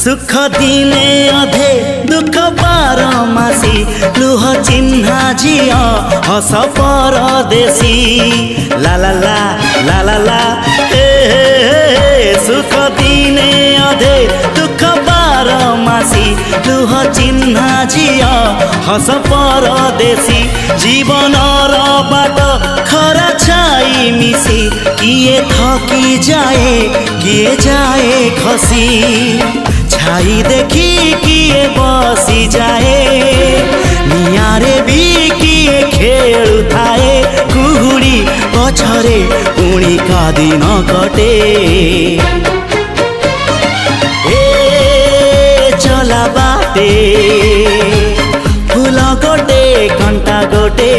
सुख दिने अधे दुख बारमासी लुह चिन्हा झिया हस परदेशी ला ला ला ला ला ला सुख दिने अधे दुख बारमासी लुह चिन्हा झिया हस परदेशी जीवन बाट खरा छाई मिसी किए थकी जाए किए जाए खसी छाई देखी किए बसी जाए नियारे भी किए खेलु थाए कुहुड़ी पछरे पुणी का दिन कटे ए चला बाटे फूल गोटे घंटा गोटे